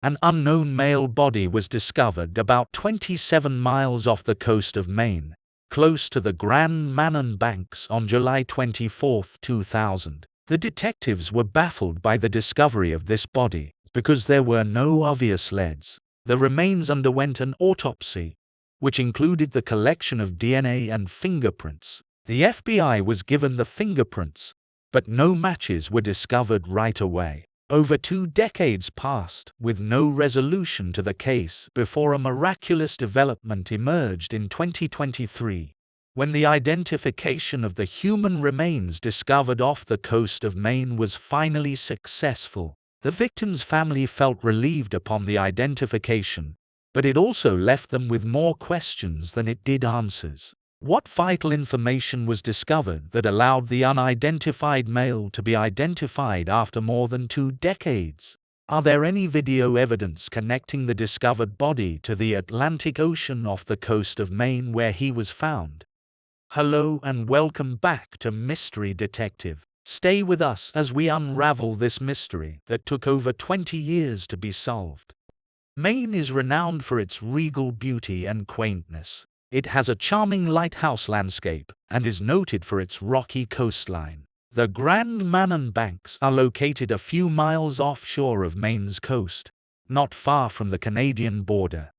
An unknown male body was discovered about 27 miles off the coast of Maine, close to the Grand Manan Banks on July 24, 2000. The detectives were baffled by the discovery of this body because there were no obvious leads. The remains underwent an autopsy, which included the collection of DNA and fingerprints. The FBI was given the fingerprints, but no matches were discovered right away. Over 2 decades passed with no resolution to the case before a miraculous development emerged in 2023, when the identification of the human remains discovered off the coast of Maine was finally successful. The victim's family felt relieved upon the identification, but it also left them with more questions than it did answers. What vital information was discovered that allowed the unidentified male to be identified after more than 2 decades? Are there any video evidence connecting the discovered body to the Atlantic Ocean off the coast of Maine where he was found? Hello and welcome back to Mystery Detective. Stay with us as we unravel this mystery that took over 20 years to be solved. Maine is renowned for its regal beauty and quaintness. It has a charming lighthouse landscape and is noted for its rocky coastline. The Grand Manan Banks are located a few miles offshore of Maine's coast, not far from the Canadian border.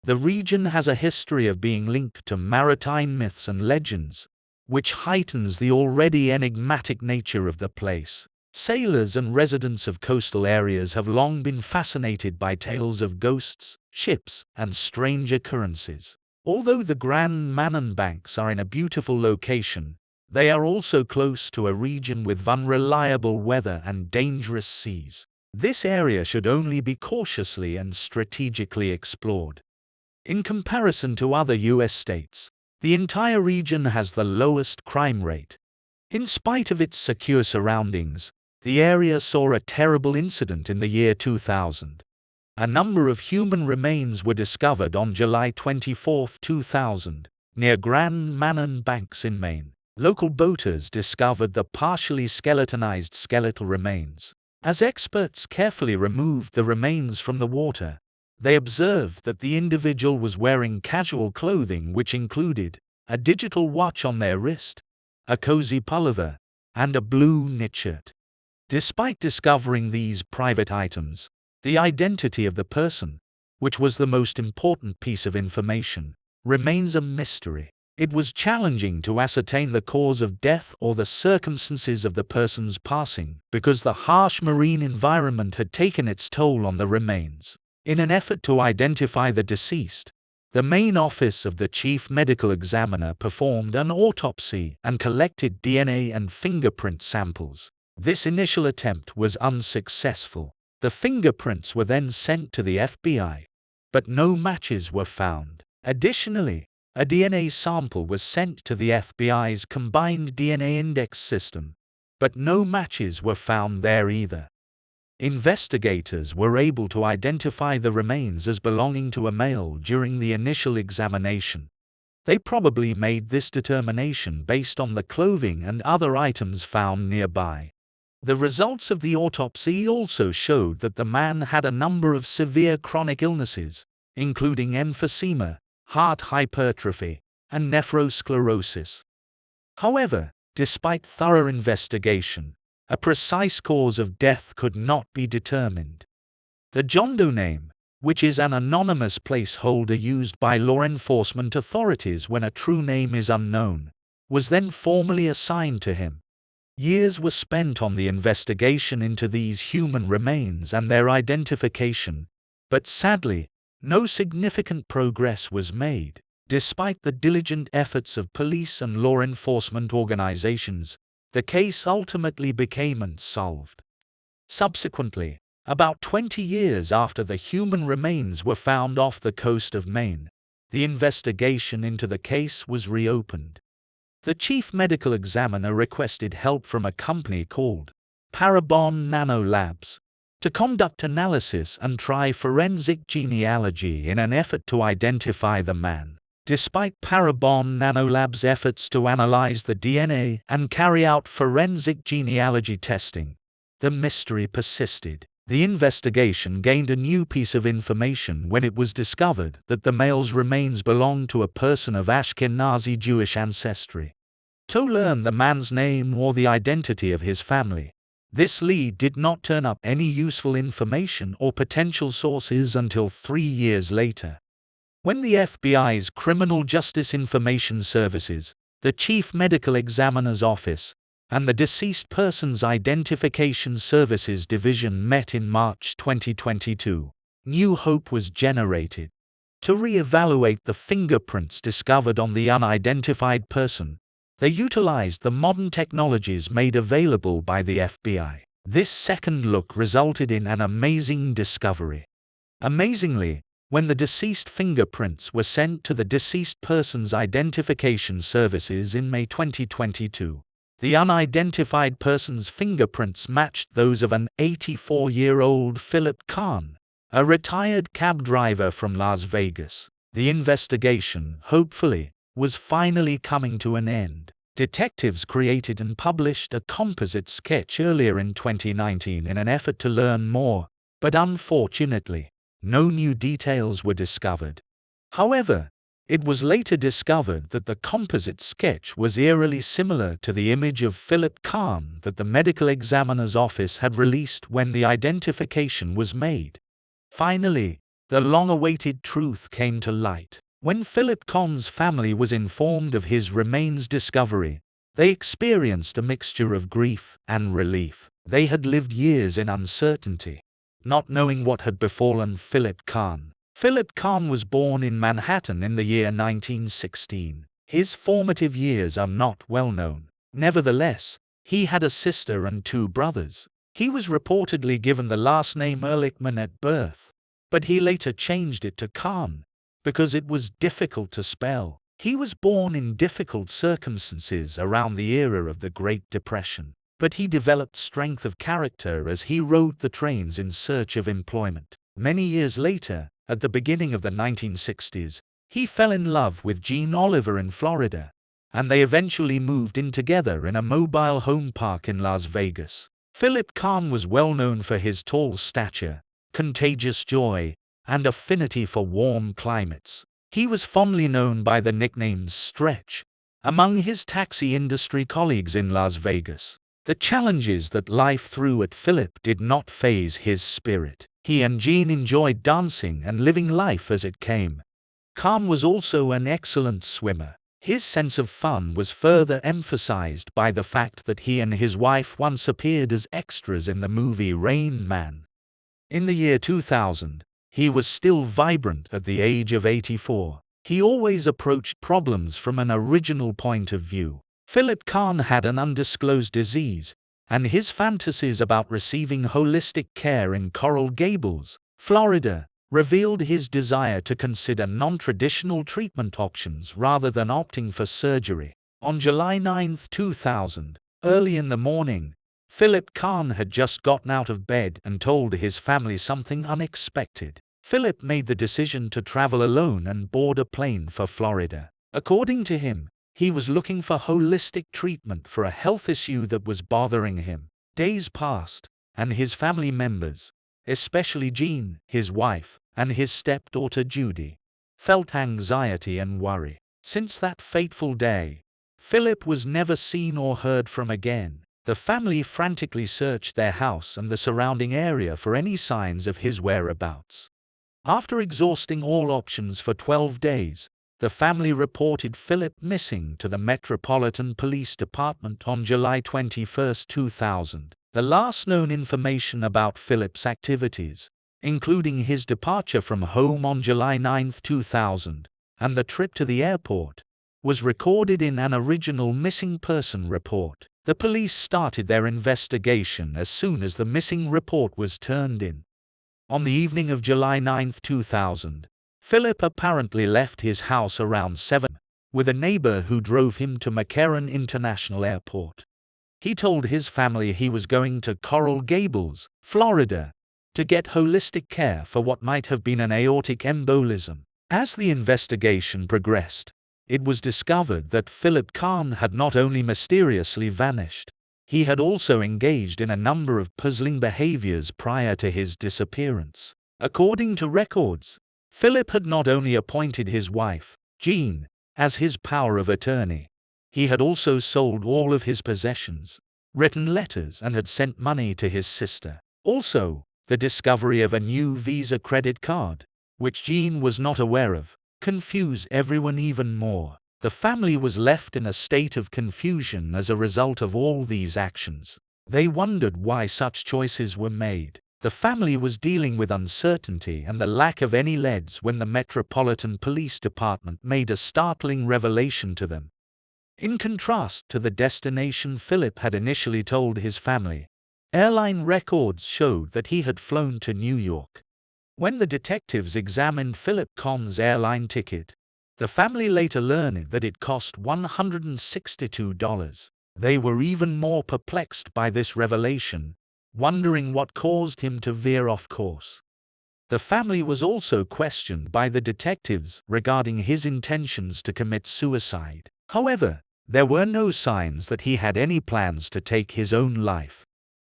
The region has a history of being linked to maritime myths and legends, which heightens the already enigmatic nature of the place. Sailors and residents of coastal areas have long been fascinated by tales of ghosts, ships, and strange occurrences. Although the Grand Manan Banks are in a beautiful location, they are also close to a region with unreliable weather and dangerous seas. This area should only be cautiously and strategically explored. In comparison to other U.S. states, the entire region has the lowest crime rate. In spite of its secure surroundings, the area saw a terrible incident in the year 2000. A number of human remains were discovered on July 24, 2000, near Grand Manan Banks in Maine. Local boaters discovered the partially skeletonized skeletal remains. As experts carefully removed the remains from the water, they observed that the individual was wearing casual clothing which included a digital watch on their wrist, a cozy pullover, and a blue knit shirt. Despite discovering these private items, the identity of the person, which was the most important piece of information, remains a mystery. It was challenging to ascertain the cause of death or the circumstances of the person's passing because the harsh marine environment had taken its toll on the remains. In an effort to identify the deceased, the main office of the chief medical examiner performed an autopsy and collected DNA and fingerprint samples. This initial attempt was unsuccessful. The fingerprints were then sent to the FBI, but no matches were found. Additionally, a DNA sample was sent to the FBI's combined DNA index system, but no matches were found there either. Investigators were able to identify the remains as belonging to a male during the initial examination. They probably made this determination based on the clothing and other items found nearby. The results of the autopsy also showed that the man had a number of severe chronic illnesses, including emphysema, heart hypertrophy, and nephrosclerosis. However, despite thorough investigation, a precise cause of death could not be determined. The John Doe name, which is an anonymous placeholder used by law enforcement authorities when a true name is unknown, was then formally assigned to him. Years were spent on the investigation into these human remains and their identification, but sadly, no significant progress was made. Despite the diligent efforts of police and law enforcement organizations, the case ultimately became unsolved. Subsequently, about 20 years after the human remains were found off the coast of Maine, the investigation into the case was reopened. The chief medical examiner requested help from a company called Parabon Nanolabs to conduct analysis and try forensic genealogy in an effort to identify the man. Despite Parabon Nanolabs' efforts to analyze the DNA and carry out forensic genealogy testing, the mystery persisted. The investigation gained a new piece of information when it was discovered that the male's remains belonged to a person of Ashkenazi Jewish ancestry. To learn the man's name or the identity of his family, this lead did not turn up any useful information or potential sources until 3 years later, when the FBI's Criminal Justice Information Services, the Chief Medical Examiner's Office, and the Deceased Persons Identification Services Division met in March 2022. New hope was generated. To re-evaluate the fingerprints discovered on the unidentified person, they utilized the modern technologies made available by the FBI. This second look resulted in an amazing discovery. Amazingly, when the deceased fingerprints were sent to the Deceased Persons Identification Services in May 2022, the unidentified person's fingerprints matched those of an 84-year-old Philip Kahn, a retired cab driver from Las Vegas. The investigation, hopefully, was finally coming to an end. Detectives created and published a composite sketch earlier in 2019 in an effort to learn more, but unfortunately, no new details were discovered. However, it was later discovered that the composite sketch was eerily similar to the image of Philip Kahn that the medical examiner's office had released when the identification was made. Finally, the long-awaited truth came to light. When Philip Kahn's family was informed of his remains discovery, they experienced a mixture of grief and relief. They had lived years in uncertainty, not knowing what had befallen Philip Kahn. Philip Kahn was born in Manhattan in the year 1916. His formative years are not well known. Nevertheless, he had a sister and 2 brothers. He was reportedly given the last name Ehrlichman at birth, but he later changed it to Kahn because it was difficult to spell. He was born in difficult circumstances around the era of the Great Depression, but he developed strength of character as he rode the trains in search of employment. Many years later, at the beginning of the 1960s, he fell in love with Jean Oliver in Florida, and they eventually moved in together in a mobile home park in Las Vegas. Philip Kahn was well known for his tall stature, contagious joy, and affinity for warm climates. He was fondly known by the nickname Stretch among his taxi industry colleagues in Las Vegas. The challenges that life threw at Philip did not faze his spirit. He and Jean enjoyed dancing and living life as it came. Kahn was also an excellent swimmer. His sense of fun was further emphasized by the fact that he and his wife once appeared as extras in the movie Rain Man. In the year 2000, he was still vibrant at the age of 84. He always approached problems from an original point of view. Philip Kahn had an undisclosed disease, and his fantasies about receiving holistic care in Coral Gables, Florida, revealed his desire to consider non-traditional treatment options rather than opting for surgery. On July 9, 2000, early in the morning, Philip Kahn had just gotten out of bed and told his family something unexpected. Philip made the decision to travel alone and board a plane for Florida. According to him, he was looking for holistic treatment for a health issue that was bothering him. Days passed, and his family members, especially Jean, his wife, and his stepdaughter Judy, felt anxiety and worry. Since that fateful day, Philip was never seen or heard from again. The family frantically searched their house and the surrounding area for any signs of his whereabouts. After exhausting all options for 12 days, the family reported Philip missing to the Metropolitan Police Department on July 21, 2000. The last known information about Philip's activities, including his departure from home on July 9, 2000, and the trip to the airport, was recorded in an original missing person report. The police started their investigation as soon as the missing report was turned in. On the evening of July 9, 2000, Philip apparently left his house around 7, with a neighbor who drove him to McCarran International Airport. He told his family he was going to Coral Gables, Florida, to get holistic care for what might have been an aortic embolism. As the investigation progressed, it was discovered that Philip Kahn had not only mysteriously vanished, He had also engaged in a number of puzzling behaviors prior to his disappearance. According to records, Philip had not only appointed his wife, Jean, as his power of attorney, he had also sold all of his possessions, written letters, and had sent money to his sister. Also, the discovery of a new Visa credit card, which Jean was not aware of, confused everyone even more. The family was left in a state of confusion as a result of all these actions. They wondered why such choices were made. The family was dealing with uncertainty and the lack of any leads when the Metropolitan Police Department made a startling revelation to them. In contrast to the destination Philip had initially told his family, airline records showed that he had flown to New York. When the detectives examined Philip Kahn's airline ticket, the family later learned that it cost $162. They were even more perplexed by this revelation, wondering what caused him to veer off course. The family was also questioned by the detectives regarding his intentions to commit suicide. However, there were no signs that he had any plans to take his own life.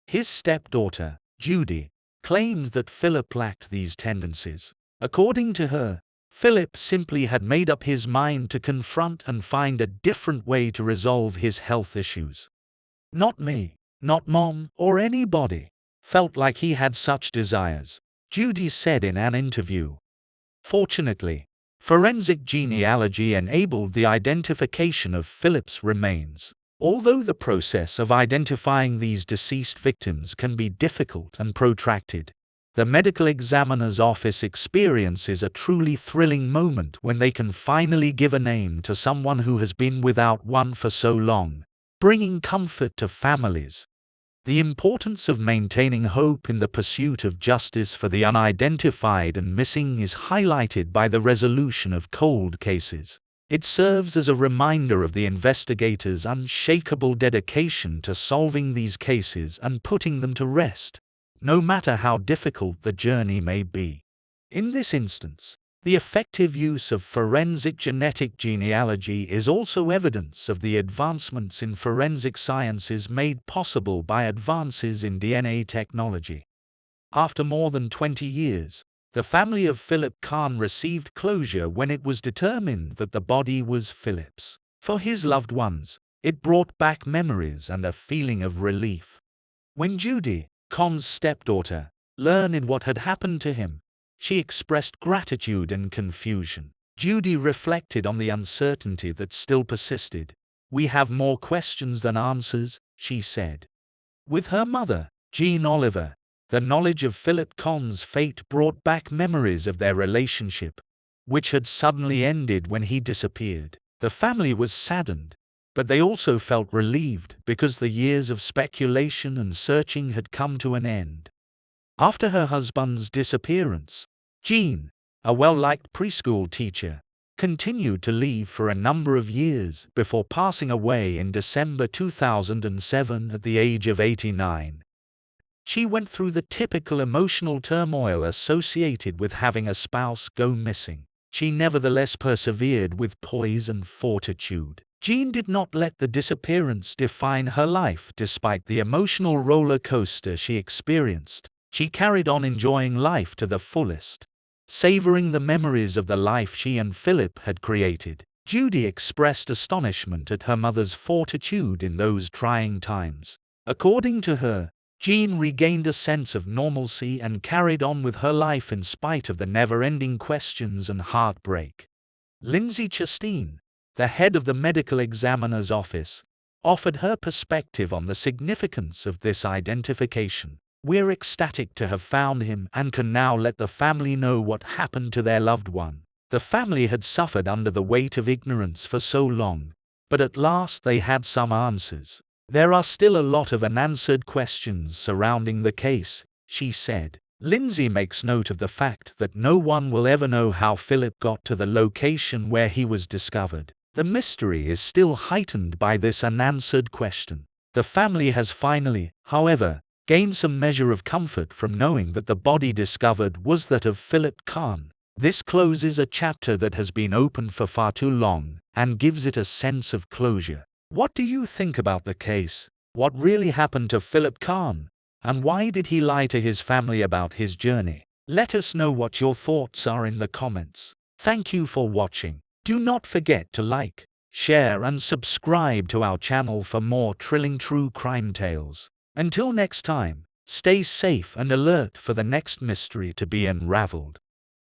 His stepdaughter, Judy, claimed that Philip lacked these tendencies. According to her, Philip simply had made up his mind to confront and find a different way to resolve his health issues. Not me, not Mom, or anybody felt like he had such desires, Judy said in an interview. Fortunately, forensic genealogy enabled the identification of Philip's remains. Although the process of identifying these deceased victims can be difficult and protracted, the medical examiner's office experiences a truly thrilling moment when they can finally give a name to someone who has been without one for so long, bringing comfort to families. The importance of maintaining hope in the pursuit of justice for the unidentified and missing is highlighted by the resolution of cold cases. It serves as a reminder of the investigators' unshakable dedication to solving these cases and putting them to rest, no matter how difficult the journey may be. In this instance, the effective use of forensic genetic genealogy is also evidence of the advancements in forensic sciences made possible by advances in DNA technology. After more than 20 years, the family of Philip Kahn received closure when it was determined that the body was Philip's. For his loved ones, it brought back memories and a feeling of relief. When Judy, Kahn's stepdaughter, learned what had happened to him, she expressed gratitude and confusion. Judy reflected on the uncertainty that still persisted. "We have more questions than answers," she said. With her mother, Jean Oliver, the knowledge of Philip Kahn's fate brought back memories of their relationship, which had suddenly ended when he disappeared. The family was saddened, but they also felt relieved because the years of speculation and searching had come to an end. After her husband's disappearance, Jean, a well-liked preschool teacher, continued to leave for a number of years before passing away in December 2007 at the age of 89. She went through the typical emotional turmoil associated with having a spouse go missing. She nevertheless persevered with poise and fortitude. Jean did not let the disappearance define her life despite the emotional roller coaster she experienced. She carried on enjoying life to the fullest, savoring the memories of the life she and Philip had created. Judy expressed astonishment at her mother's fortitude in those trying times. According to her, Jean regained a sense of normalcy and carried on with her life in spite of the never-ending questions and heartbreak. Lindsay Chastain, the head of the medical examiner's office, offered her perspective on the significance of this identification. "We're ecstatic to have found him and can now let the family know what happened to their loved one." The family had suffered under the weight of ignorance for so long, but at last they had some answers. "There are still a lot of unanswered questions surrounding the case," she said. Lindsay makes note of the fact that no one will ever know how Philip got to the location where he was discovered. The mystery is still heightened by this unanswered question. The family has finally, however, gained some measure of comfort from knowing that the body discovered was that of Philip Kahn. This closes a chapter that has been open for far too long and gives it a sense of closure. What do you think about the case? What really happened to Philip Kahn? And why did he lie to his family about his journey? Let us know what your thoughts are in the comments. Thank you for watching. Do not forget to like, share and subscribe to our channel for more thrilling true crime tales. Until next time, stay safe and alert for the next mystery to be unraveled.